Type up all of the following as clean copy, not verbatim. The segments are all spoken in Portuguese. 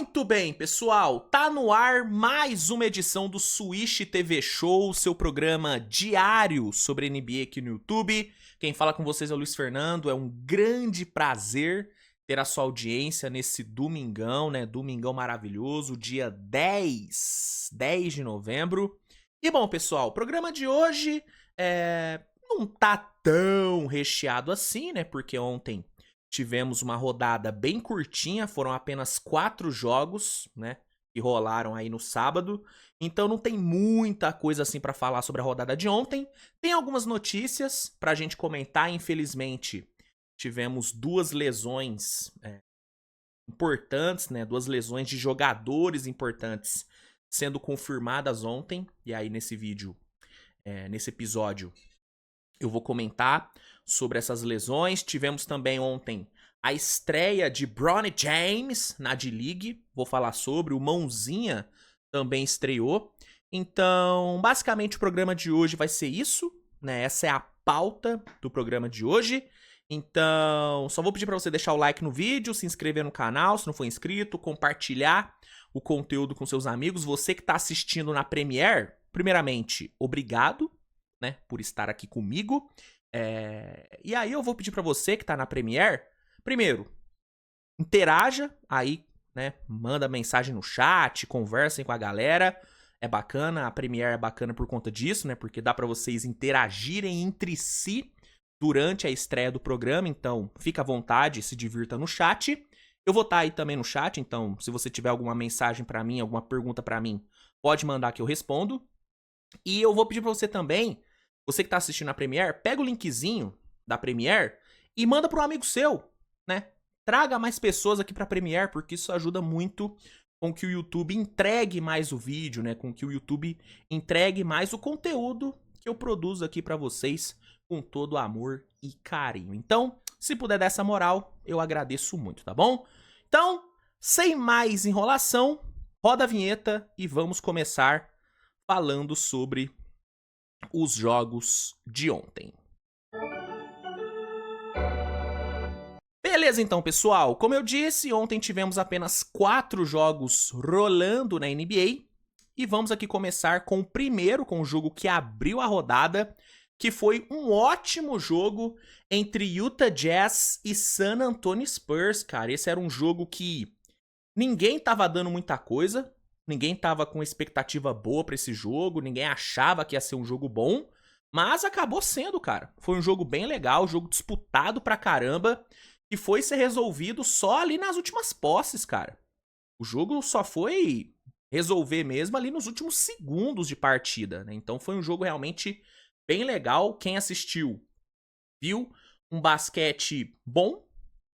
Muito bem, pessoal, tá no ar mais uma edição do Switch TV Show, seu programa diário sobre NBA aqui no YouTube. Quem fala com vocês é o Luiz Fernando, é um grande prazer ter a sua audiência nesse domingão, né? Domingão maravilhoso, dia 10 de novembro. E bom, pessoal, o programa de hoje não tá tão recheado assim, né? Porque ontem tivemos uma rodada bem curtinha, foram apenas 4 jogos, né, que rolaram aí no sábado. Então não tem muita coisa assim pra falar sobre a rodada de ontem. Tem algumas notícias pra gente comentar, infelizmente. Tivemos 2 lesões importantes, né, 2 lesões de jogadores importantes sendo confirmadas ontem. E aí nesse vídeo, nesse episódio, eu vou comentar sobre essas lesões. Tivemos também ontem a estreia de Bronny James na D-League. Vou falar sobre. O Mãozinha também estreou. Então, basicamente, o programa de hoje vai ser isso, né? Essa é a pauta do programa de hoje. Então, só vou pedir para você deixar o like no vídeo, se inscrever no canal se não for inscrito, compartilhar o conteúdo com seus amigos. Você que está assistindo na Premiere, primeiramente, obrigado, né, por estar aqui comigo. E aí eu vou pedir pra você que tá na Premiere, primeiro, interaja aí, né, manda mensagem no chat, conversem com a galera. É bacana, a Premiere é bacana por conta disso, né, porque dá pra vocês interagirem entre si durante a estreia do programa. Então fica à vontade, se divirta no chat. Eu vou estar aí também no chat, então se você tiver alguma mensagem pra mim, alguma pergunta pra mim, pode mandar que eu respondo. E eu vou pedir pra você também, você que tá assistindo a Premiere, pega o linkzinho da Premiere e manda para um amigo seu, né? Traga mais pessoas aqui pra Premiere, porque isso ajuda muito com que o YouTube entregue mais o vídeo, né? Com que o YouTube entregue mais o conteúdo que eu produzo aqui pra vocês com todo amor e carinho. Então, se puder dar essa moral, eu agradeço muito, tá bom? Então, sem mais enrolação, roda a vinheta e vamos começar falando sobre os jogos de ontem. Beleza então, pessoal. Como eu disse, ontem tivemos apenas 4 jogos rolando na NBA. E vamos aqui começar com o primeiro, com o jogo que abriu a rodada, que foi um ótimo jogo entre Utah Jazz e San Antonio Spurs, cara. Esse era um jogo que ninguém tava dando muita coisa, ninguém tava com expectativa boa pra esse jogo, ninguém achava que ia ser um jogo bom, mas acabou sendo, cara. Foi um jogo bem legal, um jogo disputado pra caramba, e foi ser resolvido só ali nas últimas posses, cara. O jogo só foi resolver mesmo ali nos últimos segundos de partida, né? Então foi um jogo realmente bem legal. Quem assistiu viu um basquete bom,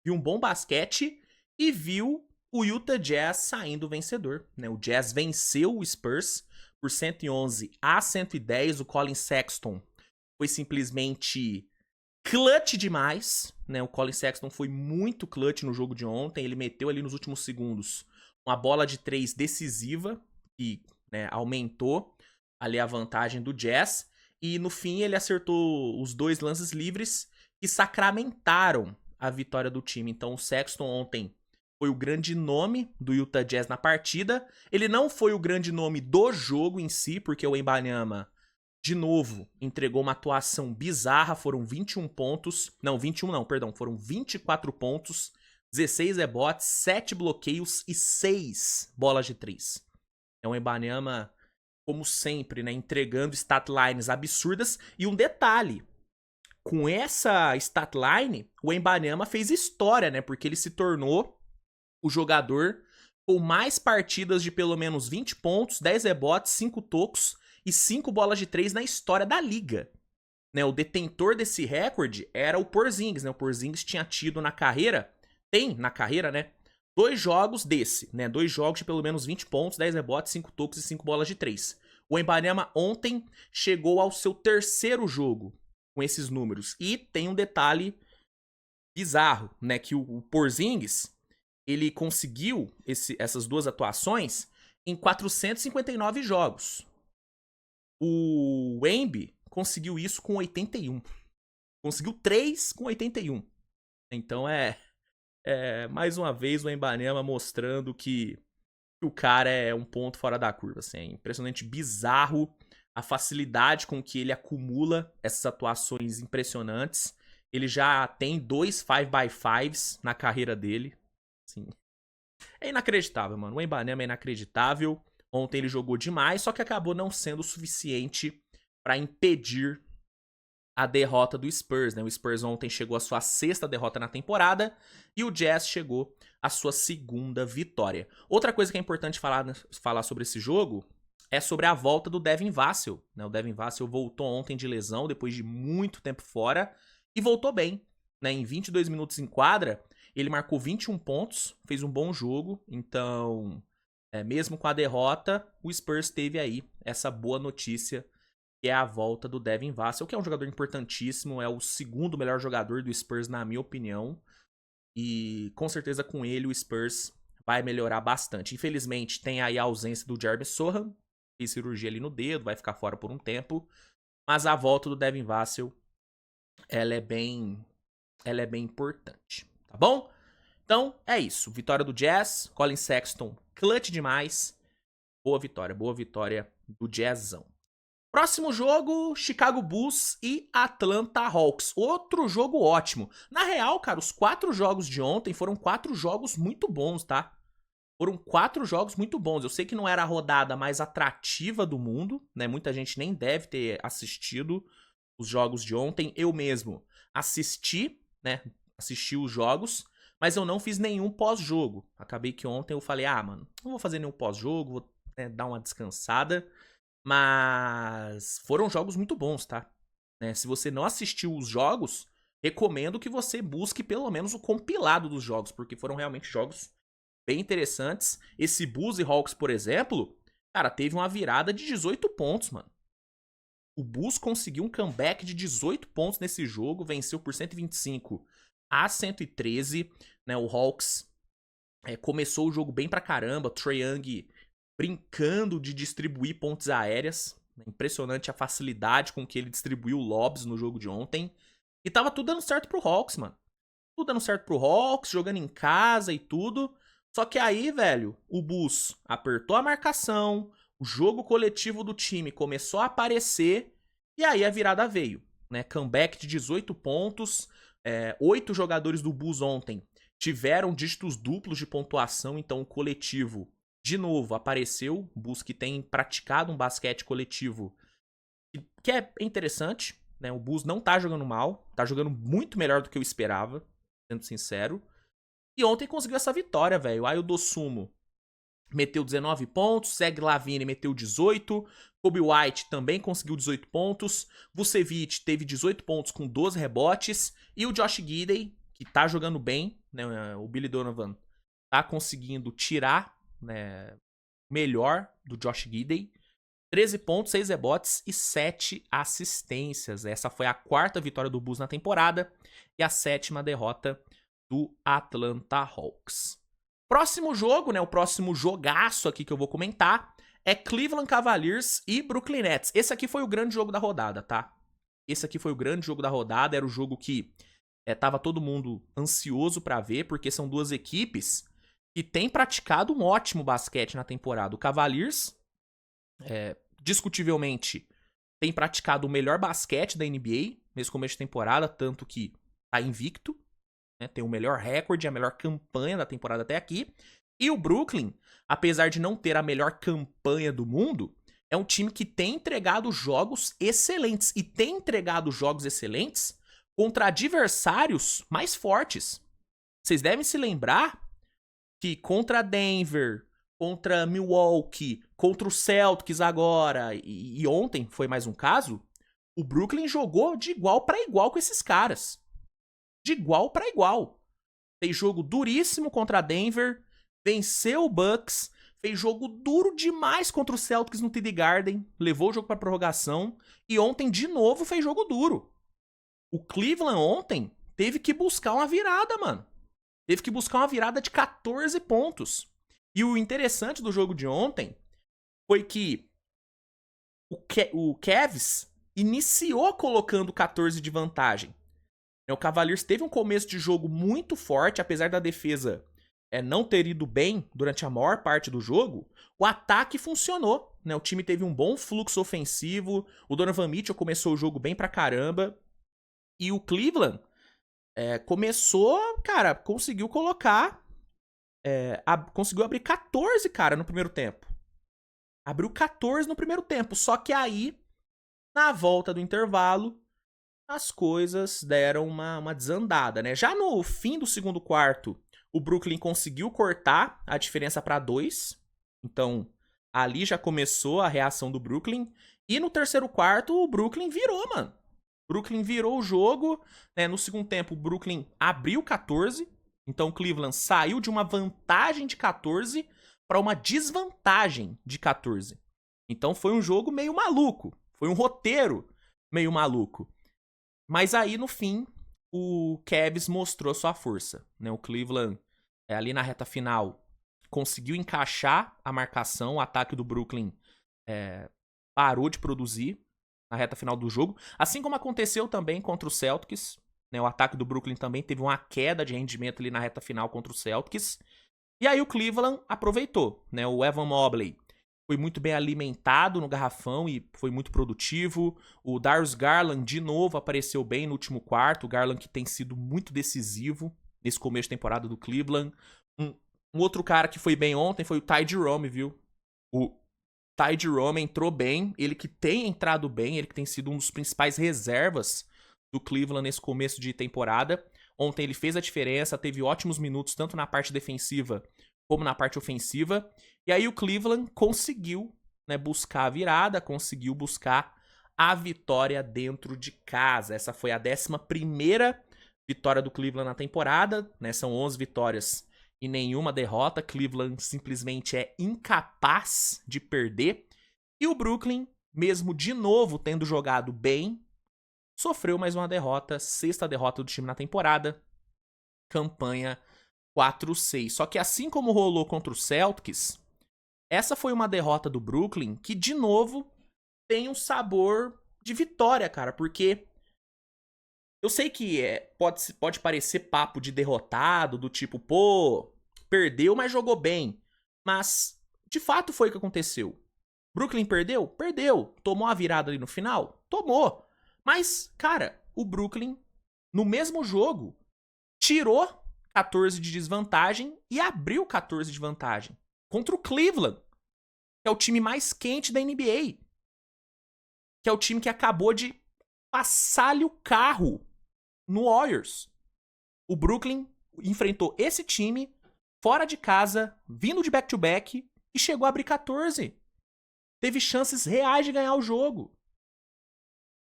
viu um bom basquete e viu o Utah Jazz saindo vencedor, né? O Jazz venceu o Spurs por 111-110. O Colin Sexton foi simplesmente clutch demais, né? O Colin Sexton foi muito clutch no jogo de ontem. Ele meteu ali nos últimos segundos uma bola de 3 decisiva e, né, aumentou ali a vantagem do Jazz. E no fim ele acertou os 2 lances livres que sacramentaram a vitória do time. Então o Sexton ontem foi o grande nome do Utah Jazz na partida. Ele não foi o grande nome do jogo em si, porque o Wembanyama, de novo, entregou uma atuação bizarra. Foram 21 pontos. Não, 21 não, perdão. Foram 24 pontos, 16 rebotes, 7 bloqueios e 6 bolas de 3. É o Wembanyama, como sempre, né, entregando statlines absurdas. E um detalhe, com essa statline, o Wembanyama fez história, né, porque ele se tornou o jogador com mais partidas de pelo menos 20 pontos, 10 rebotes, 5 tocos e 5 bolas de 3 na história da liga. Né, o detentor desse recorde era o Porzingis, né? O Porzingis tinha tido na carreira, né, 2 jogos desse, né? 2 jogos de pelo menos 20 pontos, 10 rebotes, 5 tocos e 5 bolas de 3. O Wembanyama ontem chegou ao seu 3º jogo com esses números. E tem um detalhe bizarro, né? Que o Porzingis, ele conseguiu essas 2 atuações em 459 jogos. O Wemby conseguiu isso com 81. Conseguiu 3 com 81. Então mais uma vez o Wembanyama mostrando que O cara é um ponto fora da curva, assim, é impressionante, bizarro a facilidade com que ele acumula essas atuações impressionantes. Ele já tem 2 5x5s na carreira dele, assim. É inacreditável, mano. O Wembanyama é inacreditável. Ontem ele jogou demais, só que acabou não sendo o suficiente para impedir a derrota do Spurs, né? O Spurs ontem chegou à sua 6ª derrota na temporada e o Jazz chegou à sua 2ª vitória. Outra coisa que é importante falar sobre esse jogo é sobre a volta do Devin Vassell, né? O Devin Vassell voltou ontem de lesão depois de muito tempo fora e voltou bem, né? Em 22 minutos em quadra, ele marcou 21 pontos, fez um bom jogo, então, mesmo com a derrota, o Spurs teve aí essa boa notícia, que é a volta do Devin Vassell, que é um jogador importantíssimo, é o 2º melhor jogador do Spurs, na minha opinião. E com certeza com ele o Spurs vai melhorar bastante. Infelizmente tem aí a ausência do Jeremy Sohan, fez cirurgia ali no dedo, vai ficar fora por um tempo. Mas a volta do Devin Vassell, ela é bem importante, tá bom? Então é isso, vitória do Jazz, Colin Sexton, clutch demais. Boa vitória do Jazzão. Próximo jogo, Chicago Bulls e Atlanta Hawks. Outro jogo ótimo. Na real, cara, os 4 jogos de ontem foram 4 jogos muito bons, tá? Foram 4 jogos muito bons. Eu sei que não era a rodada mais atrativa do mundo, né? Muita gente nem deve ter assistido os jogos de ontem. Eu mesmo assisti, né? Assisti os jogos, mas eu não fiz nenhum pós-jogo. Acabei que ontem eu falei, mano, não vou fazer nenhum pós-jogo, vou dar uma descansada. Mas foram jogos muito bons, tá? Se você não assistiu os jogos, recomendo que você busque pelo menos o compilado dos jogos, porque foram realmente jogos bem interessantes. Esse Bulls e Hawks, por exemplo, cara, teve uma virada de 18 pontos, mano. O Bulls conseguiu um comeback de 18 pontos nesse jogo, venceu por 125-113, né? O Hawks começou o jogo bem pra caramba, Trae Young brincando de distribuir pontes aéreas. Impressionante a facilidade com que ele distribuiu lobs no jogo de ontem. E tava tudo dando certo pro Hawks, mano. Tudo dando certo pro Hawks, jogando em casa e tudo. Só que aí, velho, o Bulls apertou a marcação, o jogo coletivo do time começou a aparecer, e aí a virada veio, né? Comeback de 18 pontos, 8 jogadores do Bulls ontem tiveram dígitos duplos de pontuação, então o coletivo de novo apareceu. O Bulls que tem praticado um basquete coletivo que é interessante, né? O Bulls não tá jogando mal, tá jogando muito melhor do que eu esperava, sendo sincero. E ontem conseguiu essa vitória, velho. O Ayo Dosunmu meteu 19 pontos, Zach LaVine meteu 18, Kobe White também conseguiu 18 pontos, Vucevic teve 18 pontos com 12 rebotes, e o Josh Giddey, que tá jogando bem, né? O Billy Donovan tá conseguindo tirar, né, melhor do Josh Giddey. 13 pontos, 6 rebotes e 7 assistências. Essa foi a 4ª vitória do Bulls na temporada e a 7ª derrota do Atlanta Hawks. Próximo jogo, né, o próximo jogaço aqui que eu vou comentar é Cleveland Cavaliers e Brooklyn Nets. Esse aqui foi o grande jogo da rodada, tá? Esse aqui foi o grande jogo da rodada, era o jogo que tava todo mundo ansioso pra ver, porque são duas equipes que têm praticado um ótimo basquete na temporada. O Cavaliers, discutivelmente, tem praticado o melhor basquete da NBA nesse começo de temporada, tanto que tá invicto, né, tem o melhor recorde, a melhor campanha da temporada até aqui. E o Brooklyn, apesar de não ter a melhor campanha do mundo, é um time que tem entregado jogos excelentes. E tem entregado jogos excelentes contra adversários mais fortes. Vocês devem se lembrar que contra Denver, contra Milwaukee, contra o Celtics agora, e ontem foi mais um caso, o Brooklyn jogou de igual para igual com esses caras. De igual para igual. Fez jogo duríssimo contra Denver, venceu o Bucks, fez jogo duro demais contra o Celtics no TD Garden, levou o jogo para prorrogação, e ontem de novo fez jogo duro. O Cleveland ontem teve que buscar uma virada, mano. Teve que buscar uma virada de 14 pontos. E o interessante do jogo de ontem foi que o Cavs iniciou colocando 14 de vantagem. O Cavaliers teve um começo de jogo muito forte, apesar da defesa não ter ido bem durante a maior parte do jogo, o ataque funcionou, né? O time teve um bom fluxo ofensivo, o Donovan Mitchell começou o jogo bem pra caramba, e o Cleveland começou, cara, conseguiu colocar, conseguiu abrir 14, cara, no primeiro tempo. Abriu 14 no primeiro tempo, só que aí, na volta do intervalo, as coisas deram uma desandada, né? Já no fim do segundo quarto, o Brooklyn conseguiu cortar a diferença para 2. Então, ali já começou a reação do Brooklyn. E no terceiro quarto, o Brooklyn virou, mano. O Brooklyn virou o jogo. Né? No segundo tempo, o Brooklyn abriu 14. Então, o Cleveland saiu de uma vantagem de 14 para uma desvantagem de 14. Então, foi um jogo meio maluco. Foi um roteiro meio maluco. Mas aí, no fim, o Cavs mostrou sua força. Né? O Cleveland, ali na reta final, conseguiu encaixar a marcação. O ataque do Brooklyn parou de produzir na reta final do jogo. Assim como aconteceu também contra o Celtics. Né? O ataque do Brooklyn também teve uma queda de rendimento ali na reta final contra o Celtics. E aí o Cleveland aproveitou. Né? O Evan Mobley foi muito bem alimentado no garrafão e foi muito produtivo. O Darius Garland, de novo, apareceu bem no último quarto. O Garland que tem sido muito decisivo nesse começo de temporada do Cleveland. Um outro cara que foi bem ontem foi o Ty Jerome, viu? O Ty Jerome entrou bem. Ele que tem entrado bem, ele que tem sido um dos principais reservas do Cleveland nesse começo de temporada. Ontem ele fez a diferença, teve ótimos minutos, tanto na parte defensiva como na parte ofensiva. E aí o Cleveland conseguiu, né, buscar a virada, conseguiu buscar a vitória dentro de casa. Essa foi a 11ª vitória do Cleveland na temporada, né? São 11 vitórias e nenhuma derrota. Cleveland simplesmente é incapaz de perder. E o Brooklyn, mesmo de novo tendo jogado bem, sofreu mais uma derrota, 6ª derrota do time na temporada. Campanha 4-6. Só que assim como rolou contra o Celtics, essa foi uma derrota do Brooklyn que, de novo, tem um sabor de vitória, cara. Porque eu sei que pode parecer papo de derrotado, do tipo, pô, perdeu, mas jogou bem. Mas, de fato, foi o que aconteceu. Brooklyn perdeu? Perdeu. Tomou a virada ali no final? Tomou. Mas, cara, o Brooklyn, no mesmo jogo, tirou 14 de desvantagem e abriu 14 de vantagem contra o Cleveland, que é o time mais quente da NBA, que é o time que acabou de passar-lhe o carro no Warriors. O Brooklyn enfrentou esse time fora de casa, vindo de back-to-back e chegou a abrir 14. Teve chances reais de ganhar o jogo.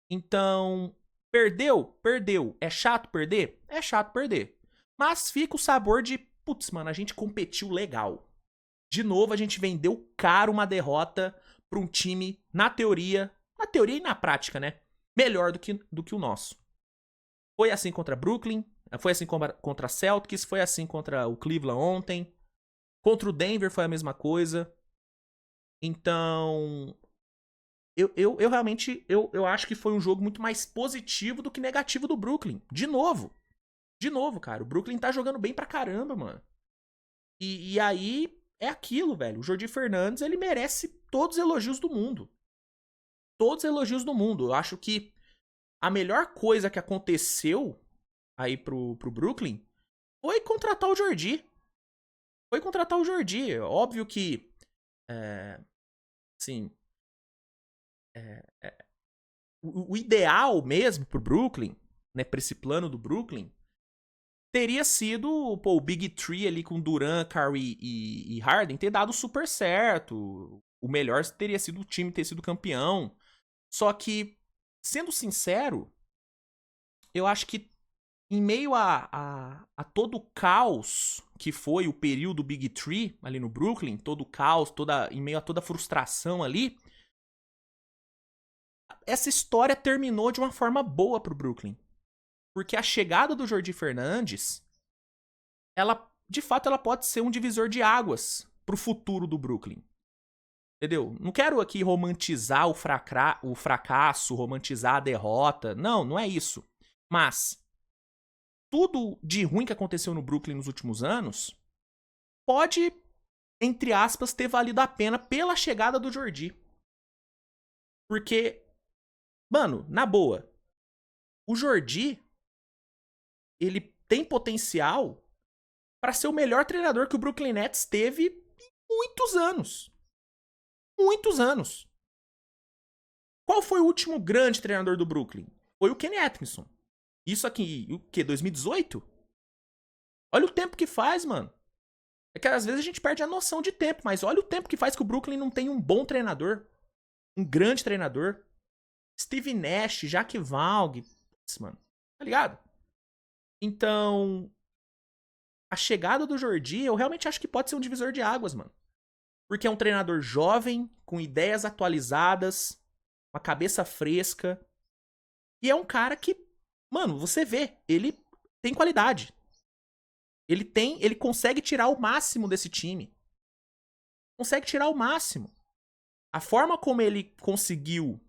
Então, perdeu? Perdeu. É chato perder? É chato perder. Mas fica o sabor de, putz, mano, a gente competiu legal. De novo, a gente vendeu caro uma derrota para um time, na teoria e na prática, né? Melhor do que o nosso. Foi assim contra Brooklyn, foi assim contra Celtics, foi assim contra o Cleveland ontem. Contra o Denver foi a mesma coisa. Então, eu realmente eu acho que foi um jogo muito mais positivo do que negativo do Brooklyn. De novo, cara. O Brooklyn tá jogando bem pra caramba, mano. E aí é aquilo, velho. O Jordi Fernandes, ele merece todos os elogios do mundo. Todos os elogios do mundo. Eu acho que a melhor coisa que aconteceu aí pro Brooklyn foi contratar o Jordi. Foi contratar o Jordi. Óbvio que, assim, o ideal mesmo pro Brooklyn, né, pra esse plano do Brooklyn, teria sido, pô, o Big Three ali com Durant, Curry e Harden ter dado super certo. O melhor teria sido o time ter sido campeão. Só que, sendo sincero, eu acho que em meio a todo o caos que foi o período Big Three ali no Brooklyn, todo o caos, em meio a toda a frustração ali, essa história terminou de uma forma boa pro Brooklyn. Porque a chegada do Jordi Fernandes, de fato, ela pode ser um divisor de águas pro futuro do Brooklyn. Entendeu? Não quero aqui romantizar o fracasso, romantizar a derrota. Não, não é isso. Mas tudo de ruim que aconteceu no Brooklyn nos últimos anos pode, entre aspas, ter valido a pena pela chegada do Jordi. Porque, mano, na boa, o Jordi, ele tem potencial para ser o melhor treinador que o Brooklyn Nets teve em muitos anos. Muitos anos. Qual foi o último grande treinador do Brooklyn? Foi o Kenny Atkinson. Isso aqui, o quê? 2018? Olha o tempo que faz, mano. É que às vezes a gente perde a noção de tempo, mas olha o tempo que faz que o Brooklyn não tem um bom treinador. Um grande treinador. Steve Nash, Jack Valg. Putz, mano. Tá ligado? Então, a chegada do Jordi, eu realmente acho que pode ser um divisor de águas, mano. Porque é um treinador jovem, com ideias atualizadas, uma cabeça fresca. E é um cara que, mano, você vê, ele tem qualidade. Ele consegue tirar o máximo desse time. Consegue tirar o máximo. A forma como ele conseguiu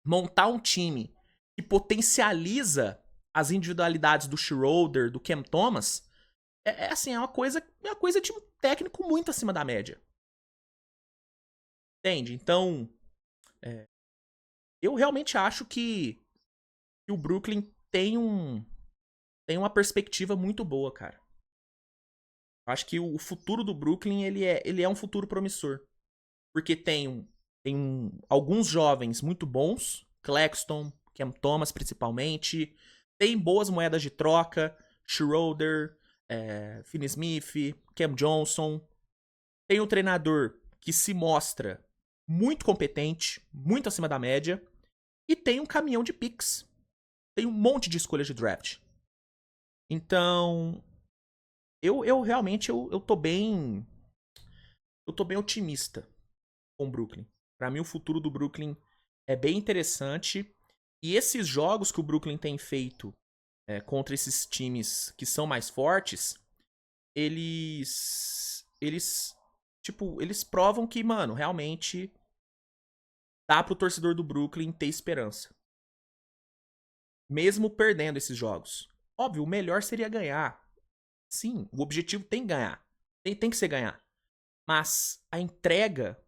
montar um time que potencializa as individualidades do Schroeder, do Cam Thomas, assim, é uma coisa de um técnico muito acima da média. Entende? Então, eu realmente acho que o Brooklyn tem uma perspectiva muito boa, cara. Eu acho que o futuro do Brooklyn, ele é um futuro promissor. Porque tem alguns jovens muito bons, Claxton, Cam Thomas principalmente, tem boas moedas de troca, Schroeder, Finney Smith, Cam Johnson. Tem um treinador que se mostra muito competente, muito acima da média, e tem um caminhão de picks. Tem um monte de escolhas de draft. Então, eu realmente eu tô bem otimista com o Brooklyn. Pra mim, o futuro do Brooklyn é bem interessante. E esses jogos que o Brooklyn tem feito contra esses times que são mais fortes, eles provam que, mano, realmente dá pro torcedor do Brooklyn ter esperança. Mesmo perdendo esses jogos. Óbvio, o melhor seria ganhar. Sim, o objetivo tem que ganhar. Tem que ser ganhar. Mas a entrega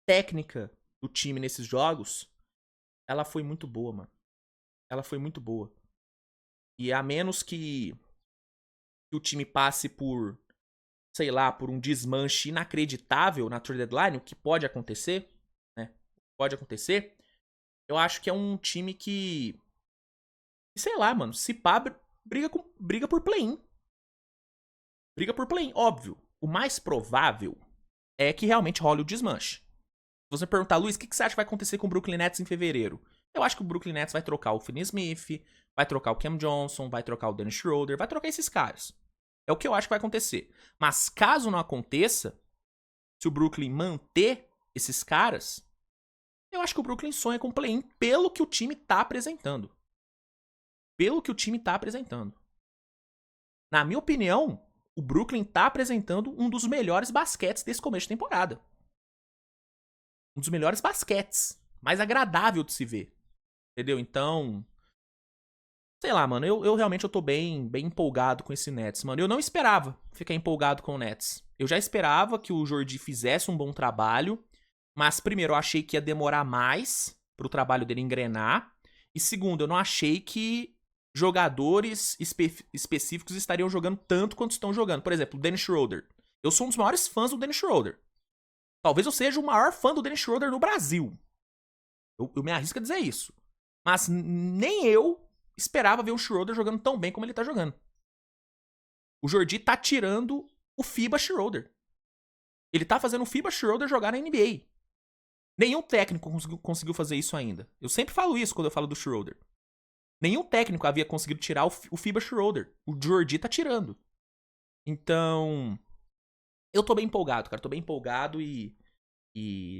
técnica do time nesses jogos, ela foi muito boa, mano. Ela foi muito boa. E a menos que o time passe por, sei lá, por um desmanche inacreditável na trade deadline, o que pode acontecer, né? Pode acontecer. Eu acho que é um time que, sei lá, mano, se pá, briga por play-in. Briga por play-in, óbvio. O mais provável é que realmente role o desmanche. Se você perguntar, Luiz, o que você acha que vai acontecer com o Brooklyn Nets em fevereiro? Eu acho que o Brooklyn Nets vai trocar o Finney Smith, vai trocar o Cam Johnson, vai trocar o Dennis Schroeder, vai trocar esses caras. É o que eu acho que vai acontecer. Mas caso não aconteça, se o Brooklyn manter esses caras, eu acho que o Brooklyn sonha com play-in pelo que o time tá apresentando. Pelo que o time tá apresentando. Na minha opinião, o Brooklyn tá apresentando um dos melhores basquetes desse começo de temporada. Um dos melhores basquetes. Mais agradável de se ver. Entendeu? Então, sei lá, mano, eu realmente tô bem empolgado com esse Nets, mano. Eu não esperava ficar empolgado com o Nets. Eu já esperava que o Jordi fizesse um bom trabalho, mas primeiro, eu achei que ia demorar mais pro trabalho dele engrenar, e segundo, eu não achei que jogadores específicos estariam jogando tanto quanto estão jogando. Por exemplo, o Dennis Schroeder. Eu sou um dos maiores fãs do Dennis Schroeder. Talvez eu seja o maior fã do Dennis Schroeder no Brasil. Eu me arrisco a dizer isso. Mas nem eu esperava ver o Schroeder jogando tão bem como ele tá jogando. O Jordi tá tirando o FIBA Schroeder. Ele tá fazendo o FIBA Schroeder jogar na NBA. Nenhum técnico conseguiu fazer isso ainda. Eu sempre falo isso quando eu falo do Schroeder. Nenhum técnico havia conseguido tirar o FIBA Schroeder. O Jordi tá tirando. Então, eu tô bem empolgado, cara. Tô bem empolgado e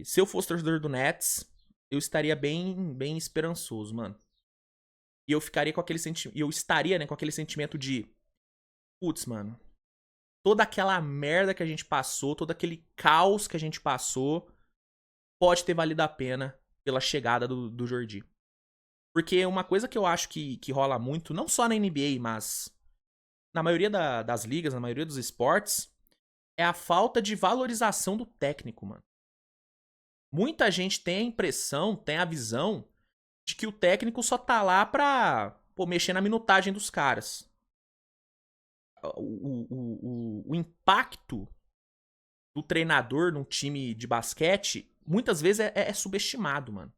se eu fosse torcedor do Nets, eu estaria bem esperançoso, mano. E eu ficaria com aquele sentimento. Eu estaria, né, com aquele sentimento de. Putz, mano. Toda aquela merda que a gente passou, todo aquele caos que a gente passou, pode ter valido a pena pela chegada do Jordi. Porque uma coisa que eu acho que rola muito, não só na NBA, mas na maioria das ligas, na maioria dos esportes, é a falta de valorização do técnico, mano. Muita gente tem a impressão, tem a visão de que o técnico só tá lá pra, pô, mexer na minutagem dos caras. O impacto do treinador num time de basquete muitas vezes é subestimado, mano.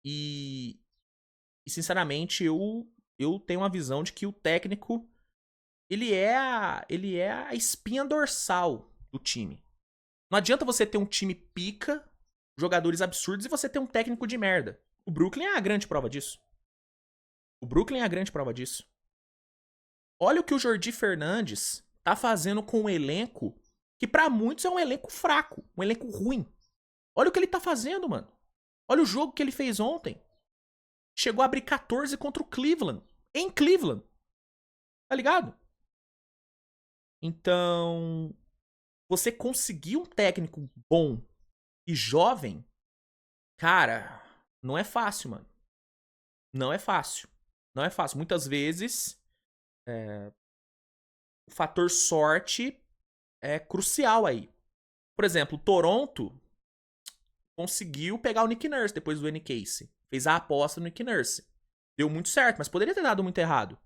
E sinceramente, eu tenho uma visão de que o técnico ele é a espinha dorsal do time. Não adianta você ter um time pica, jogadores absurdos, e você ter um técnico de merda. O Brooklyn é a grande prova disso. O Brooklyn é a grande prova disso. Olha o que o Jordi Fernandes tá fazendo com um elenco que pra muitos é um elenco fraco, um elenco ruim. Olha o que ele tá fazendo, mano. Olha o jogo que ele fez ontem. Chegou a abrir 14 contra o Cleveland. Em Cleveland. Tá ligado? Então, você conseguir um técnico bom e jovem, cara, não é fácil, mano. Não é fácil. Não é fácil. Muitas vezes, o fator sorte é crucial aí. Por exemplo, o Toronto conseguiu pegar o Nick Nurse depois do N. Casey. Fez a aposta no Nick Nurse. Deu muito certo, mas poderia ter dado muito errado.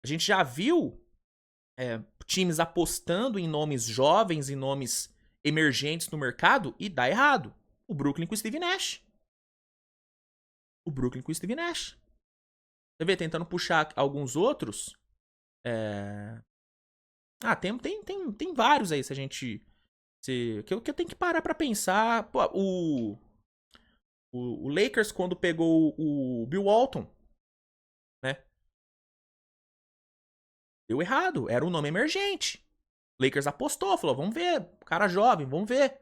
A gente já viu times apostando em nomes jovens, em nomes emergentes no mercado e dá errado. O Brooklyn com o Steve Nash. O Brooklyn com o Steve Nash. Você vê, tentando puxar alguns outros. Tem vários aí, se a gente. Que eu tenho que parar pra pensar. Pô, o Lakers, quando pegou o Bill Walton, né? Deu errado. Era um nome emergente. O Lakers apostou, falou: vamos ver. Cara jovem, vamos ver.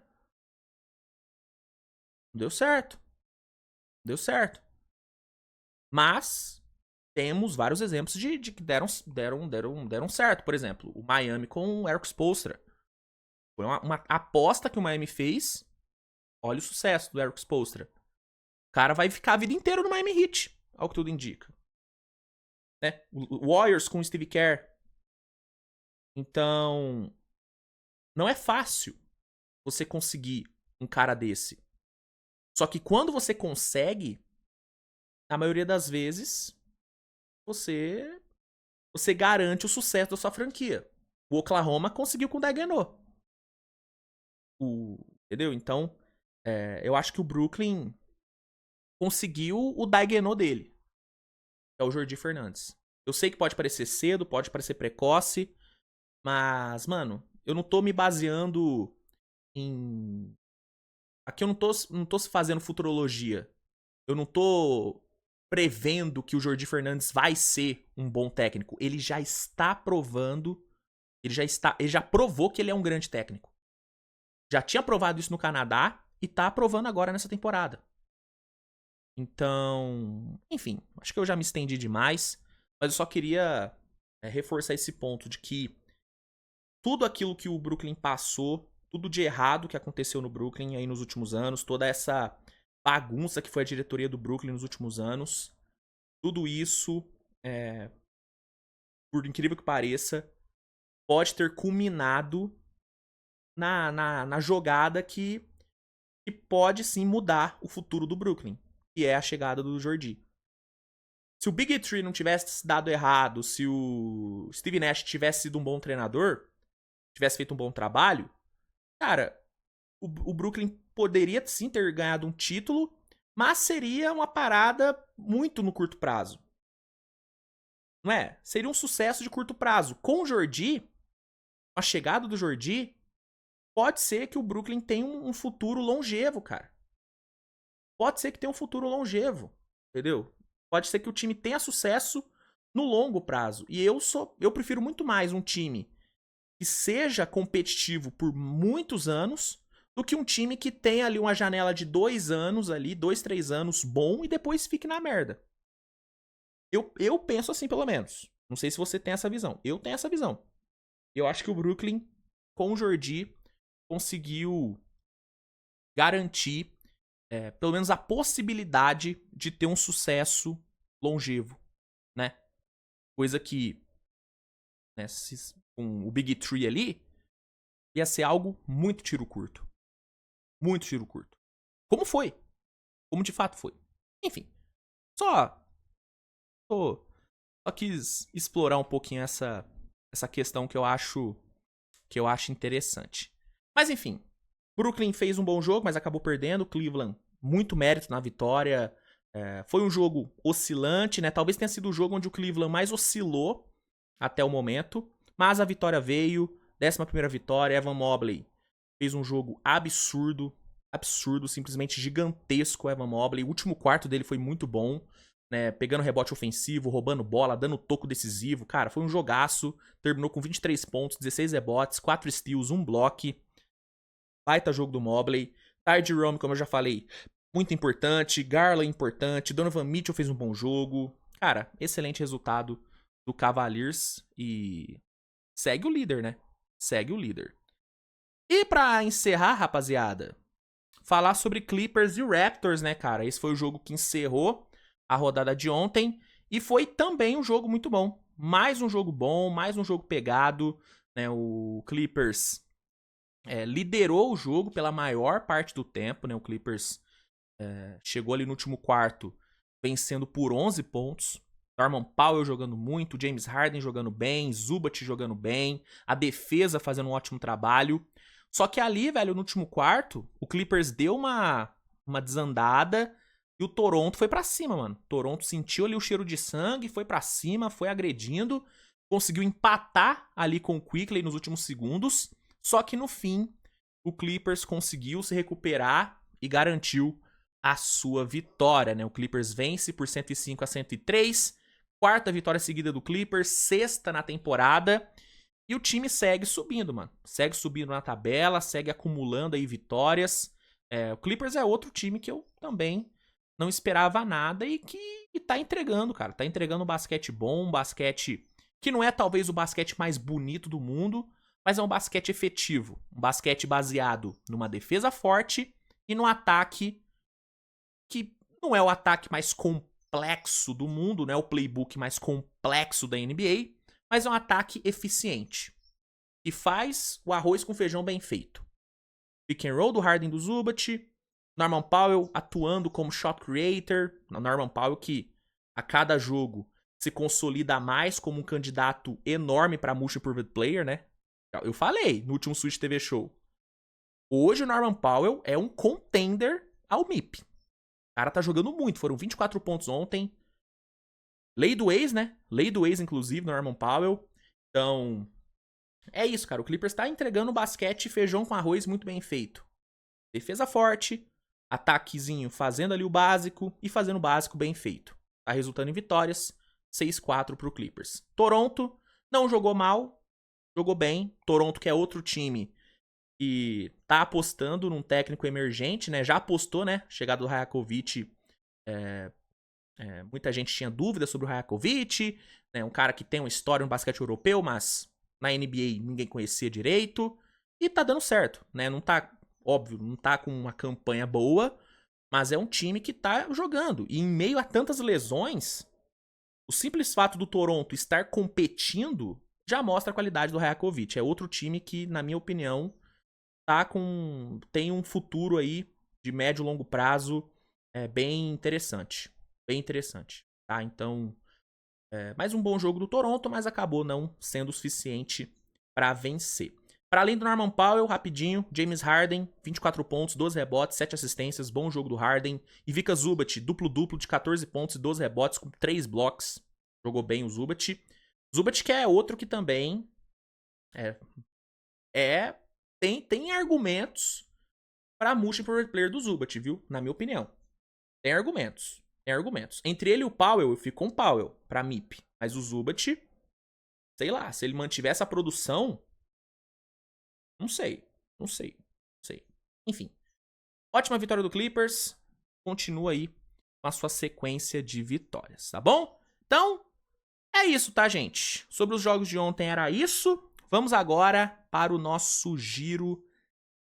Deu certo. Deu certo. Mas temos vários exemplos de que deram certo. Por exemplo, o Miami com o Eric Spoelstra. Foi uma aposta que o Miami fez. Olha o sucesso do Eric Spoelstra. O cara vai ficar a vida inteira no Miami Heat, ao que tudo indica. Né? O Warriors com o Steve Kerr. Então, não é fácil você conseguir um cara desse. Só que quando você consegue, a maioria das vezes, você garante o sucesso da sua franquia. O Oklahoma conseguiu com o Daigneault. Entendeu? Então, eu acho que o Brooklyn conseguiu o Daigneault dele. É o Jordi Fernandes. Eu sei que pode parecer cedo, pode parecer precoce, mas, mano, eu não tô me baseando em... Aqui eu não tô fazendo futurologia. Eu não tô prevendo que o Jordi Fernandes vai ser um bom técnico. Ele já está provando, ele já provou que ele é um grande técnico. Já tinha provado isso no Canadá e tá provando agora nessa temporada. Então, enfim, acho que eu já me estendi demais, mas eu só queria reforçar esse ponto de que tudo aquilo que o Brooklyn passou, tudo de errado que aconteceu no Brooklyn aí nos últimos anos, toda essa bagunça que foi a diretoria do Brooklyn nos últimos anos, tudo isso, por incrível que pareça, pode ter culminado na jogada que pode sim mudar o futuro do Brooklyn, que é a chegada do Jordi. Se o Big Three não tivesse dado errado, se o Steve Nash tivesse sido um bom treinador, tivesse feito um bom trabalho, cara, o Brooklyn poderia sim ter ganhado um título, mas seria uma parada muito no curto prazo. Não é? Seria um sucesso de curto prazo. Com o Jordi, a chegada do Jordi, pode ser que o Brooklyn tenha um futuro longevo, cara. Pode ser que tenha um futuro longevo, entendeu? Pode ser que o time tenha sucesso no longo prazo. E eu prefiro muito mais um time que seja competitivo por muitos anos do que um time que tenha ali uma janela de 2 anos ali, 2, 3 anos bom e depois fique na merda. Eu penso assim, pelo menos. Não sei se você tem essa visão. Eu tenho essa visão. Eu acho que o Brooklyn, com o Jordi, conseguiu garantir pelo menos a possibilidade de ter um sucesso longevo, né? Coisa que, né, com o Big Three ali, ia ser algo muito tiro curto. Muito tiro curto. Como foi? Como de fato foi. Enfim, só quis explorar um pouquinho essa questão que eu acho interessante. Mas enfim, Brooklyn fez um bom jogo, mas acabou perdendo. Cleveland, muito mérito na vitória. Foi um jogo oscilante, né? Talvez tenha sido o jogo onde o Cleveland mais oscilou até o momento. Mas a vitória veio. 11ª vitória. Evan Mobley fez um jogo absurdo. Absurdo, simplesmente gigantesco. Evan Mobley. O último quarto dele foi muito bom. Né? Pegando rebote ofensivo, roubando bola, dando toco decisivo. Cara, foi um jogaço. Terminou com 23 pontos, 16 rebotes, 4 steals, 1 bloco. Baita jogo do Mobley. Ty Jerome, como eu já falei, muito importante. Garland importante. Donovan Mitchell fez um bom jogo. Cara, excelente resultado do Cavaliers. E segue o líder, né? Segue o líder. E pra encerrar, rapaziada, falar sobre Clippers e Raptors, né, cara? Esse foi o jogo que encerrou a rodada de ontem. E foi também um jogo muito bom. Mais um jogo bom, mais um jogo pegado. Né? O Clippers liderou o jogo pela maior parte do tempo. Né? O Clippers chegou ali no último quarto vencendo por 11 pontos. Norman Powell jogando muito, James Harden jogando bem, Zubac jogando bem, a defesa fazendo um ótimo trabalho. Só que ali, velho, no último quarto, o Clippers deu uma desandada e o Toronto foi pra cima, mano. O Toronto sentiu ali o cheiro de sangue, foi pra cima, foi agredindo, conseguiu empatar ali com o Quickley nos últimos segundos. Só que no fim, o Clippers conseguiu se recuperar e garantiu a sua vitória, né? O Clippers vence por 105-103. 4ª vitória seguida do Clippers, 6ª na temporada. E o time segue subindo, mano. Segue subindo na tabela, segue acumulando aí vitórias. O Clippers é outro time que eu também não esperava nada e que tá entregando, cara. Tá entregando um basquete bom, um basquete que não é talvez o basquete mais bonito do mundo, mas é um basquete efetivo. Um basquete baseado numa defesa forte e num ataque que não é o ataque mais complexo do mundo, não é o playbook mais complexo da NBA, mas é um ataque eficiente. E faz o arroz com feijão bem feito. Pick and roll do Harden do Zubac, Norman Powell atuando como shot creator, Norman Powell que a cada jogo se consolida mais como um candidato enorme para Most Improved Player, né? Eu falei no último Switch TV Show. Hoje o Norman Powell é um contender ao MIP. O cara tá jogando muito, foram 24 pontos ontem. Lei do ex, né? Lei do ex, inclusive, no Norman Powell. Então, é isso, cara. O Clippers tá entregando basquete feijão com arroz muito bem feito. Defesa forte, ataquezinho fazendo ali o básico e fazendo o básico bem feito. Tá resultando em vitórias, 6-4 pro Clippers. Toronto não jogou mal, jogou bem. Toronto que é outro time que tá apostando num técnico emergente, né? Já apostou, né? Chegada do Rajakovic, muita gente tinha dúvidas sobre o Rajakovic, né? Um cara que tem uma história no basquete europeu, mas na NBA ninguém conhecia direito. E tá dando certo, né? Não tá, óbvio, não tá com uma campanha boa, mas é um time que tá jogando. E em meio a tantas lesões, o simples fato do Toronto estar competindo já mostra a qualidade do Rajakovic. É outro time que, na minha opinião, tem um futuro aí de médio e longo prazo bem interessante. Bem interessante, tá? Então, mais um bom jogo do Toronto, mas acabou não sendo o suficiente para vencer. Para além do Norman Powell, rapidinho, James Harden, 24 pontos, 12 rebotes, 7 assistências, bom jogo do Harden. Ivica Zubac, duplo-duplo de 14 pontos e 12 rebotes com 3 blocos. Jogou bem o Zubac. Zubac que é outro que também tem argumentos para Most Improved Player do Zubac, viu? Na minha opinião. Tem argumentos. Entre ele e o Powell, eu fico com o Powell pra MIP. Mas o Zubac, sei lá, se ele mantiver essa produção, não sei. Enfim. Ótima vitória do Clippers. Continua aí com a sua sequência de vitórias, tá bom? Então, é isso, tá, gente? Sobre os jogos de ontem era isso. Vamos agora para o nosso giro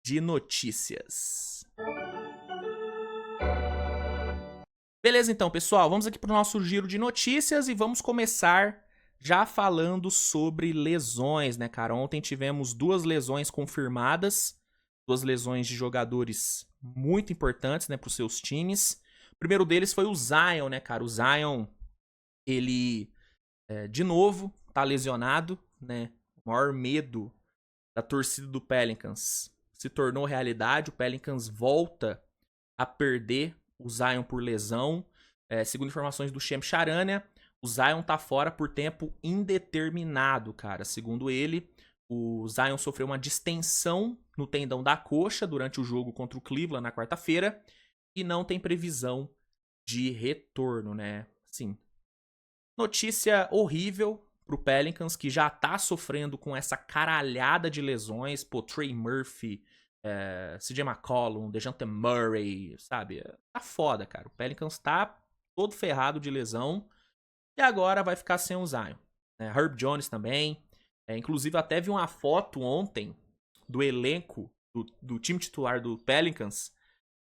de notícias. Beleza, então, pessoal. Vamos aqui para o nosso giro de notícias e vamos começar Já falando sobre lesões, né, cara? Ontem tivemos 2 lesões confirmadas. 2 lesões de jogadores muito importantes, né, para os seus times. O primeiro deles foi o Zion, né, cara? O Zion, ele, de novo, tá lesionado, né? O maior medo da torcida do Pelicans se tornou realidade. O Pelicans volta a perder o Zion por lesão. Segundo informações do Shem Charania, o Zion tá fora por tempo indeterminado, cara. Segundo ele, o Zion sofreu uma distensão no tendão da coxa durante o jogo contra o Cleveland na quarta-feira e não tem previsão de retorno, né? Sim. Notícia horrível pro Pelicans, que já tá sofrendo com essa caralhada de lesões. Pô, Trey Murphy, CJ McCollum, DeJounte Murray, sabe? Tá foda, cara. O Pelicans tá todo ferrado de lesão e agora vai ficar sem o Zion. Herb Jones também. Inclusive, até vi uma foto ontem do elenco do time titular do Pelicans,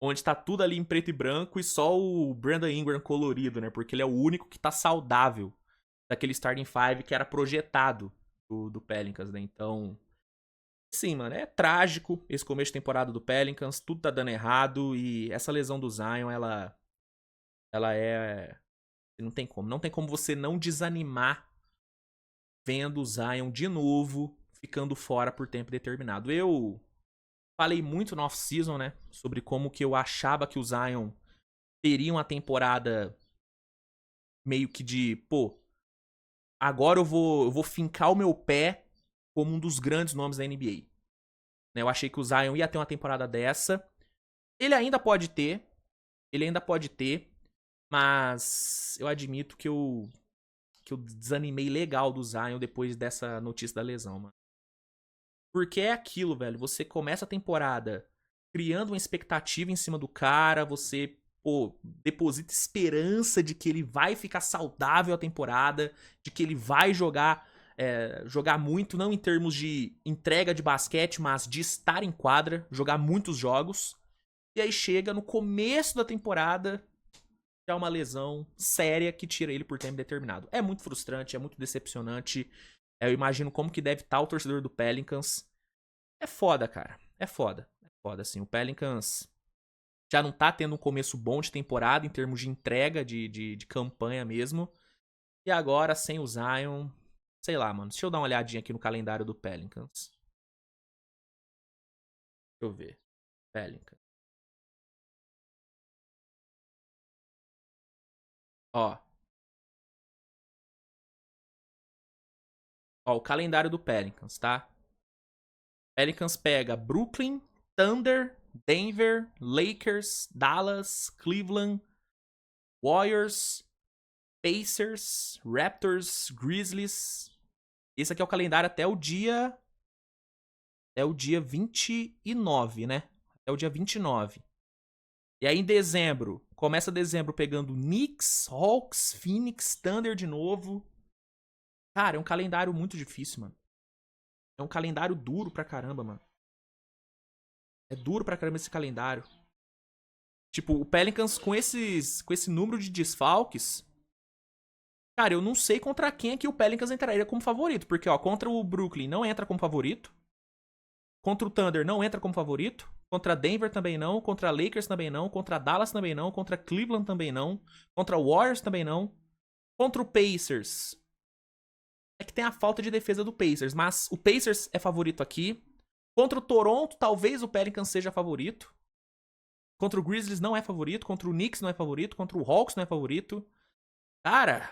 onde tá tudo ali em preto e branco e só o Brandon Ingram colorido, né? Porque ele é o único que tá saudável daquele starting five que era projetado do Pelicans, né? Então, sim, mano, é trágico esse começo de temporada do Pelicans, tudo tá dando errado e essa lesão do Zion, ela é... Não tem como você não desanimar vendo o Zion de novo ficando fora por tempo determinado. Eu falei muito no off-season, né, sobre como que eu achava que o Zion teria uma temporada meio que de, pô, agora eu vou fincar o meu pé como um dos grandes nomes da NBA. Eu achei que o Zion ia ter uma temporada dessa. Ele ainda pode ter, mas eu admito que eu desanimei legal do Zion depois dessa notícia da lesão, mano. Porque é aquilo, velho. Você começa a temporada criando uma expectativa em cima do cara, você, pô, deposita esperança de que ele vai ficar saudável a temporada, de que ele vai jogar muito, não em termos de entrega de basquete, mas de estar em quadra, jogar muitos jogos. E aí chega no começo da temporada, já uma lesão séria que tira ele por tempo determinado. É muito frustrante, é muito decepcionante. Eu imagino como que deve estar o torcedor do Pelicans. É foda, cara. É foda. É foda, assim. O Pelicans já não tá tendo um começo bom de temporada em termos de entrega de campanha mesmo. E agora, sem o Zion, sei lá, mano. Deixa eu dar uma olhadinha aqui no calendário do Pelicans. Deixa eu ver. Pelicans. Ó. Ó, o calendário do Pelicans, tá? Pelicans pega Brooklyn, Thunder, Denver, Lakers, Dallas, Cleveland, Warriors, Pacers, Raptors, Grizzlies. Esse aqui é o calendário até o dia 29, né? Até o dia 29. E aí em dezembro, começa dezembro pegando Knicks, Hawks, Phoenix, Thunder de novo. Cara, é um calendário muito difícil, mano. É um calendário duro pra caramba, mano. É duro pra caramba esse calendário. Tipo, o Pelicans com esse número de desfalques, cara, eu não sei contra quem é que o Pelicans entraria como favorito. Porque, ó, contra o Brooklyn não entra como favorito. Contra o Thunder não entra como favorito. Contra Denver também não. Contra Lakers também não. Contra Dallas também não. Contra Cleveland também não. Contra Warriors também não. Contra o Pacers. É que tem a falta de defesa do Pacers. Mas o Pacers é favorito aqui. Contra o Toronto, talvez o Pelicans seja favorito. Contra o Grizzlies não é favorito. Contra o Knicks não é favorito. Contra o Hawks não é favorito. Cara,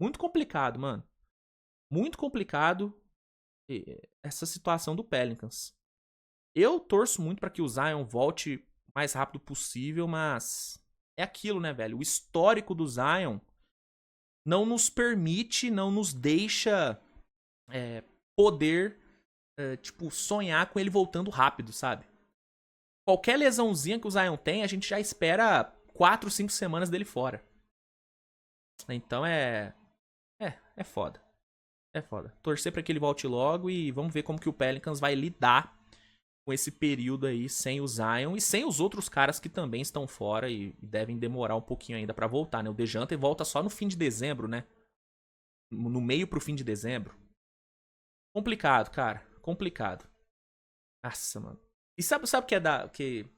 muito complicado, mano. Muito complicado essa situação do Pelicans. Eu torço muito pra que o Zion volte o mais rápido possível, mas é aquilo, né, velho? O histórico do Zion não nos permite, não nos deixa poder, tipo, sonhar com ele voltando rápido, sabe? Qualquer lesãozinha que o Zion tem, a gente já espera 4, 5 semanas dele fora. Então é foda. É foda. Torcer pra que ele volte logo e vamos ver como que o Pelicans vai lidar com esse período aí sem o Zion e sem os outros caras que também estão fora e devem demorar um pouquinho ainda pra voltar, né? O DeJounte volta só no fim de dezembro, né? no meio pro fim de dezembro. Complicado, cara. Complicado. Nossa, mano. E sabe o que é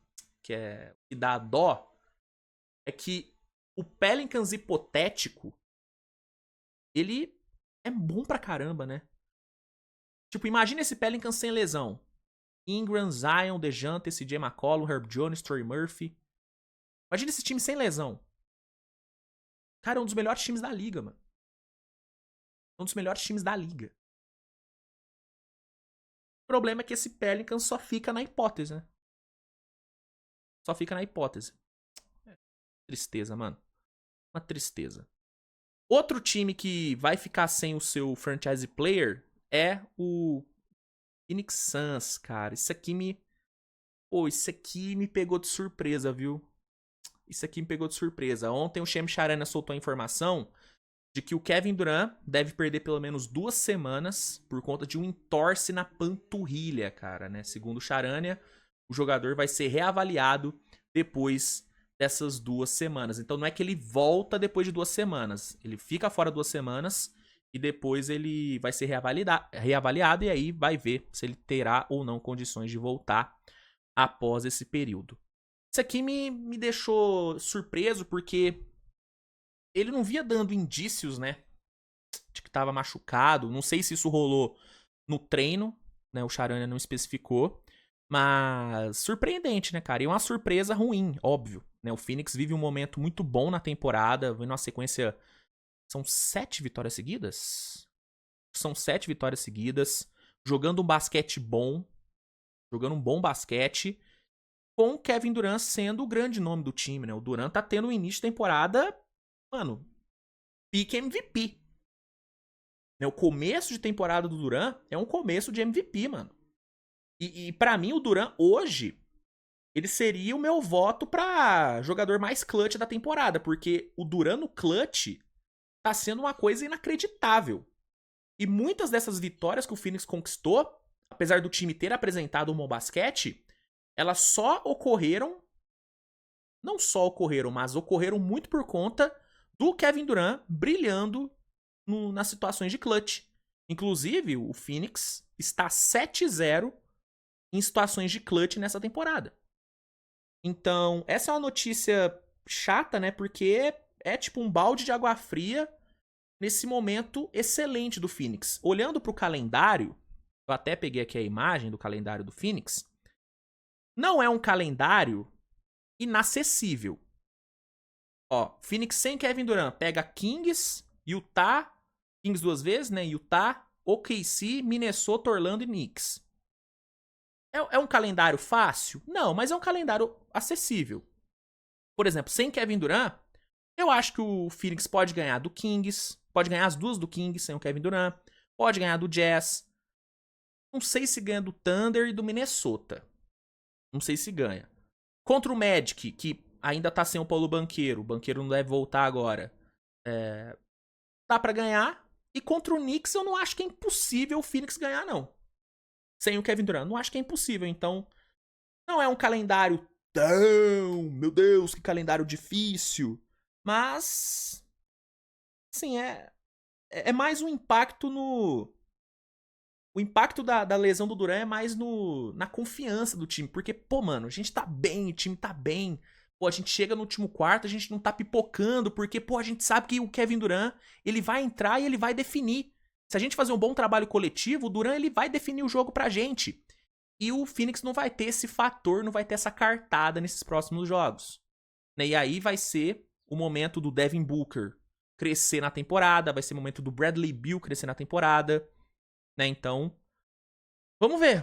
que dá dó? É que o Pelicans hipotético, ele é bom pra caramba, né? Tipo, imagina esse Pelicans sem lesão. Ingram, Zion, DeJounte, CJ McCollum, Herb Jones, Trey Murphy. Imagina esse time sem lesão. Cara, é um dos melhores times da liga, mano. Um dos melhores times da liga. O problema é que esse Pelicans só fica na hipótese, né? Só fica na hipótese. Tristeza, mano. Uma tristeza. Outro time que vai ficar sem o seu franchise player é o Phoenix Suns, cara. Isso aqui me... Pô, isso aqui me pegou de surpresa, viu? Isso aqui me pegou de surpresa. Ontem o Shams Charania soltou a informação de que o Kevin Durant deve perder pelo menos 2 semanas por conta de um entorse na panturrilha, cara, né? Segundo o Charania, o jogador vai ser reavaliado depois dessas 2 semanas. Então não é que ele volta depois de 2 semanas. Ele fica fora 2 semanas e depois ele vai ser reavaliado e aí vai ver se ele terá ou não condições de voltar após esse período. Isso aqui me deixou surpreso porque ele não via dando indícios, né, de que estava machucado. Não sei se isso rolou no treino, né, o Charania não especificou. Mas surpreendente, né, cara? E uma surpresa ruim, óbvio. Né? O Phoenix vive um momento muito bom na temporada, vem numa sequência... São 7 vitórias seguidas? São 7 vitórias seguidas, jogando um basquete bom, jogando um bom basquete, com o Kevin Durant sendo o grande nome do time, né? O Durant tá tendo um início de temporada, mano, pique MVP. Né? O começo de temporada do Durant é um começo de MVP, mano. E para mim, o Durant hoje, ele seria o meu voto pra jogador mais clutch da temporada, porque o Durant no clutch tá sendo uma coisa inacreditável. E muitas dessas vitórias que o Phoenix conquistou, apesar do time ter apresentado um bom basquete, elas só ocorreram, não só ocorreram, mas ocorreram muito por conta do Kevin Durant brilhando nas situações de clutch. Inclusive, o Phoenix está 7-0 em situações de clutch nessa temporada. Então, essa é uma notícia chata, né? Porque é tipo um balde de água fria nesse momento excelente do Phoenix. Olhando para o calendário, eu até peguei aqui a imagem do calendário do Phoenix, não é um calendário inacessível. Ó, Phoenix sem Kevin Durant pega Kings, Utah, Kings 2 vezes, né? Utah, OKC, Minnesota, Orlando e Knicks. É um calendário fácil? Não, mas é um calendário acessível. Por exemplo, sem Kevin Durant, eu acho que o Phoenix pode ganhar do Kings, pode ganhar as 2 do Kings sem o Kevin Durant, pode ganhar do Jazz. Não sei se ganha do Thunder e do Minnesota. Não sei se ganha. Contra o Magic, que ainda tá sem o Paulo Banqueiro, o Banqueiro não deve voltar agora. Dá pra ganhar. E contra o Knicks eu não acho que é impossível o Phoenix ganhar, não. Sem o Kevin Durant. Não acho que é impossível. Então, não é um calendário tão... Meu Deus, que calendário difícil. Mas... Assim, é mais um impacto no... O impacto da lesão do Durant é mais na confiança do time. Porque, pô, mano, a gente tá bem, o time tá bem. Pô, a gente chega no último quarto, a gente não tá pipocando. Porque, pô, a gente sabe que o Kevin Durant, ele vai entrar e ele vai definir. Se a gente fazer um bom trabalho coletivo, o Durant, ele vai definir o jogo pra gente. E o Phoenix não vai ter esse fator, não vai ter essa cartada nesses próximos jogos. Né? E aí vai ser o momento do Devin Booker crescer na temporada, vai ser o momento do Bradley Beal crescer na temporada. Né? Então, vamos ver,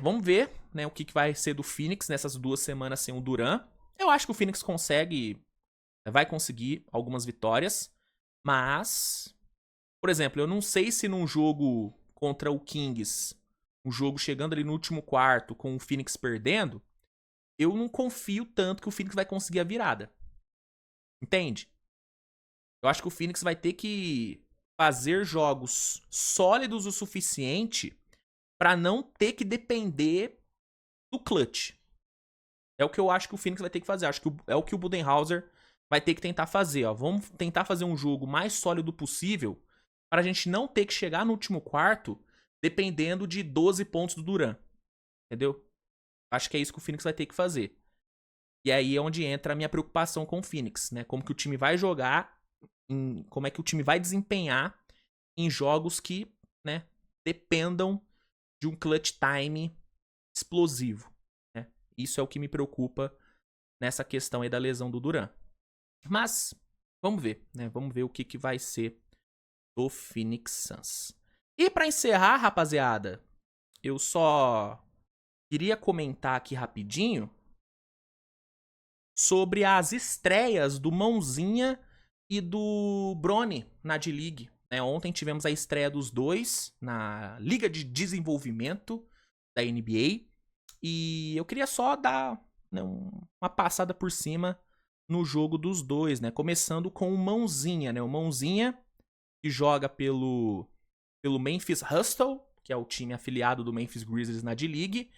né, o que vai ser do Phoenix nessas 2 semanas sem o Durant. Eu acho que o Phoenix vai conseguir algumas vitórias, mas, por exemplo, eu não sei se num jogo contra o Kings, um jogo chegando ali no último quarto com o Phoenix perdendo, eu não confio tanto que o Phoenix vai conseguir a virada. Entende? Eu acho que o Phoenix vai ter que fazer jogos sólidos o suficiente pra não ter que depender do clutch. É o que eu acho que o Phoenix vai ter que fazer. Acho que é o que o Budenholzer vai ter que tentar fazer. Ó. Vamos tentar fazer um jogo mais sólido possível para a gente não ter que chegar no último quarto dependendo de 12 pontos do Durant. Entendeu? Acho que é isso que o Phoenix vai ter que fazer. E aí é onde entra a minha preocupação com o Phoenix, né? Como que o time vai jogar, como é que o time vai desempenhar em jogos que, né, dependam de um clutch time explosivo, né? Isso é o que me preocupa nessa questão aí da lesão do Durant. Mas vamos ver, né? Vamos ver o que vai ser do Phoenix Suns. E pra encerrar, rapaziada, eu só queria comentar aqui rapidinho sobre as estreias do Mãozinha e do Bronny na D-League. Ontem tivemos a estreia dos dois na Liga de Desenvolvimento da NBA. E eu queria só dar, né, uma passada por cima no jogo dos dois, né? Começando com o Mãozinha, né? O Mãozinha, que joga pelo Memphis Hustle, que é o time afiliado do Memphis Grizzlies na D-League.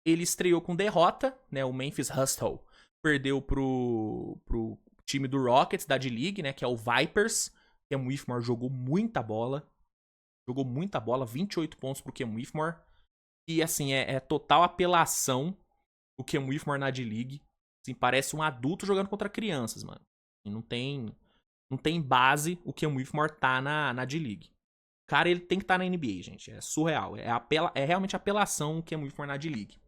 Ele estreou com derrota, né? O Memphis Hustle perdeu pro time do Rockets da D-League, né? Que é o Vipers. Cam Whitmore jogou muita bola. 28 pontos pro Cam Whitmore. E assim, é total apelação o Cam Whitmore na D-League. Assim, parece um adulto jogando contra crianças, mano. E não tem base o Cam Whitmore tá na D-League. O cara, ele tem que estar na NBA, gente. É surreal. É realmente apelação o Cam Whitmore na D-League.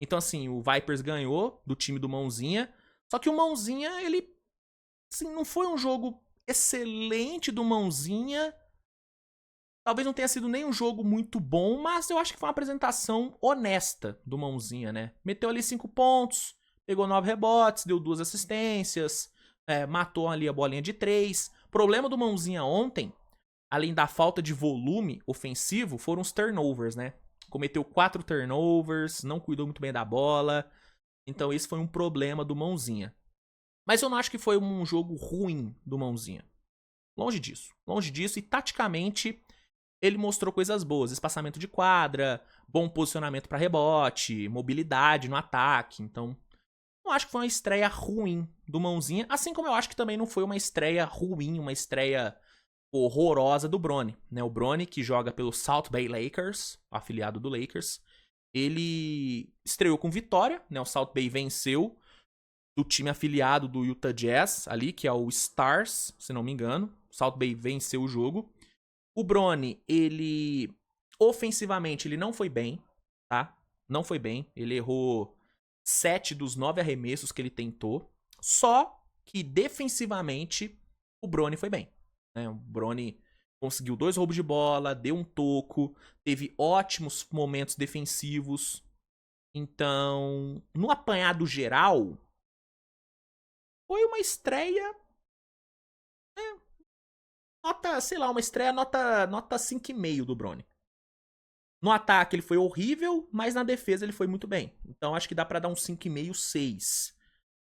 Então, assim, o Vipers ganhou do time do Mãozinha. Só que o Mãozinha, ele... assim, não foi um jogo excelente do Mãozinha. Talvez não tenha sido nem um jogo muito bom, mas eu acho que foi uma apresentação honesta do Mãozinha, né? Meteu ali 5 pontos, pegou 9 rebotes, deu 2 assistências, matou ali a bolinha de 3. Problema do Mãozinha ontem, além da falta de volume ofensivo, foram os turnovers, né? Cometeu 4 turnovers, não cuidou muito bem da bola. Então esse foi um problema do Mãozinha. Mas eu não acho que foi um jogo ruim do Mãozinha. Longe disso. Longe disso. E taticamente, ele mostrou coisas boas. Espaçamento de quadra, bom posicionamento para rebote, mobilidade no ataque. Então, não acho que foi uma estreia ruim do Mãozinha. Assim como eu acho que também não foi uma estreia ruim, uma estreia horrorosa do Bronny, né? O Bronny, que joga pelo South Bay Lakers, afiliado do Lakers, ele estreou com vitória, né? O South Bay venceu do time afiliado do Utah Jazz ali, que é o Stars, se não me engano. O South Bay venceu o jogo. O Bronny, ele ofensivamente, ele não foi bem, tá? Não foi bem. Ele errou 7 dos 9 arremessos que ele tentou. Só que defensivamente, o Bronny foi bem. O Bronny conseguiu 2 roubos de bola, deu um toco, teve ótimos momentos defensivos. Então, no apanhado geral, foi uma estreia... nota, sei lá, uma estreia nota 5,5 do Bronny. No ataque ele foi horrível, mas na defesa ele foi muito bem. Então acho que dá pra dar um 5,5, 6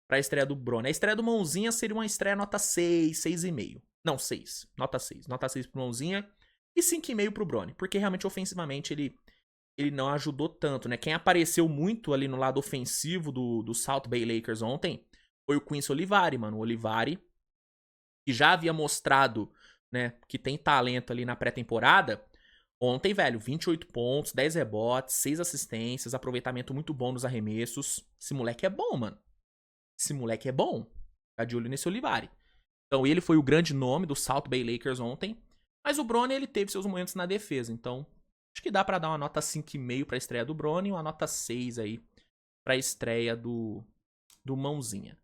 pra estreia do Bronny. A estreia do Mãozinha seria uma estreia nota 6, 6,5. Não, 6. Nota 6. Nota 6 pro Mãozinha e 5,5 pro Bronny. Porque realmente ofensivamente ele não ajudou tanto, né? Quem apareceu muito ali no lado ofensivo do South Bay Lakers ontem foi o Quincy Olivari, mano. O Olivari, que já havia mostrado, né, que tem talento ali na pré-temporada. Ontem, velho, 28 pontos, 10 rebotes, 6 assistências, aproveitamento muito bom nos arremessos. Esse moleque é bom, mano. Esse moleque é bom. Tá de olho nesse Olivari. Então, ele foi o grande nome do South Bay Lakers ontem. Mas o Bronny, ele teve seus momentos na defesa. Então, acho que dá pra dar uma nota 5,5 pra estreia do Bronny e uma nota 6 aí pra estreia do Mãozinha.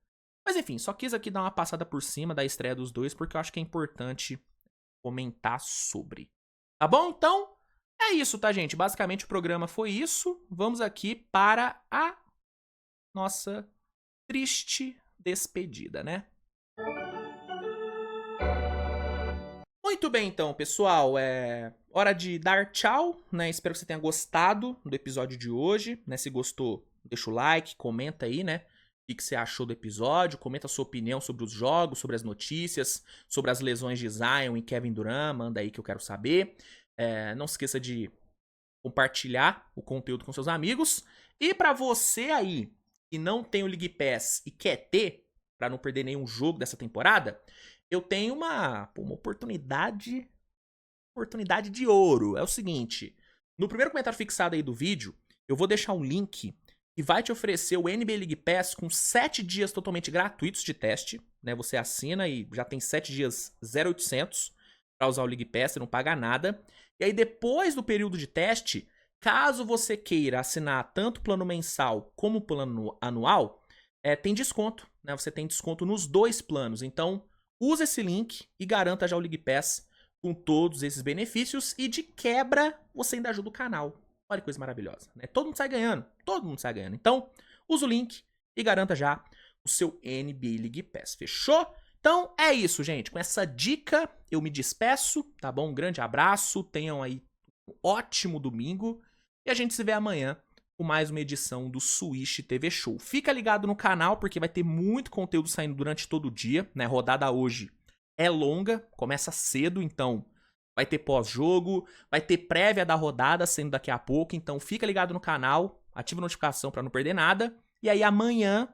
Mas enfim, só quis aqui dar uma passada por cima da estreia dos dois, porque eu acho que é importante comentar sobre. Tá bom? Então, é isso, tá, gente? Basicamente o programa foi isso. Vamos aqui para a nossa triste despedida, né? Muito bem, então, pessoal. É hora de dar tchau, né? Espero que você tenha gostado do episódio de hoje, né? Se gostou, deixa o like, comenta aí, né? O que você achou do episódio, comenta a sua opinião sobre os jogos, sobre as notícias, sobre as lesões de Zion e Kevin Durant, manda aí que eu quero saber. Não se esqueça de compartilhar o conteúdo com seus amigos. E pra você aí que não tem o League Pass e quer ter, pra não perder nenhum jogo dessa temporada, eu tenho uma oportunidade oportunidade de ouro. É o seguinte, no primeiro comentário fixado aí do vídeo, eu vou deixar um link que vai te oferecer o NBA League Pass com 7 dias totalmente gratuitos de teste, né? Você assina e já tem 7 dias 0,800 para usar o League Pass, você não paga nada. E aí depois do período de teste, caso você queira assinar tanto o plano mensal como o plano anual, tem desconto, né? Você tem desconto nos 2 planos. Então, use esse link e garanta já o League Pass com todos esses benefícios. E de quebra, você ainda ajuda o canal. Olha que coisa maravilhosa, né? Todo mundo sai ganhando. Todo mundo sai ganhando. Então, use o link e garanta já o seu NBA League Pass. Fechou? Então, é isso, gente. Com essa dica, eu me despeço, tá bom? Um grande abraço. Tenham aí um ótimo domingo. E a gente se vê amanhã com mais uma edição do Switch TV Show. Fica ligado no canal, porque vai ter muito conteúdo saindo durante todo o dia, né? A rodada hoje é longa, começa cedo, então vai ter pós-jogo, vai ter prévia da rodada sendo daqui a pouco, então fica ligado no canal, ativa a notificação para não perder nada. E aí amanhã,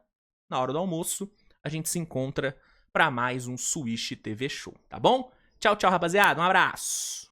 na hora do almoço, a gente se encontra para mais um Switch TV Show, tá bom? Tchau, tchau, rapaziada. Um abraço.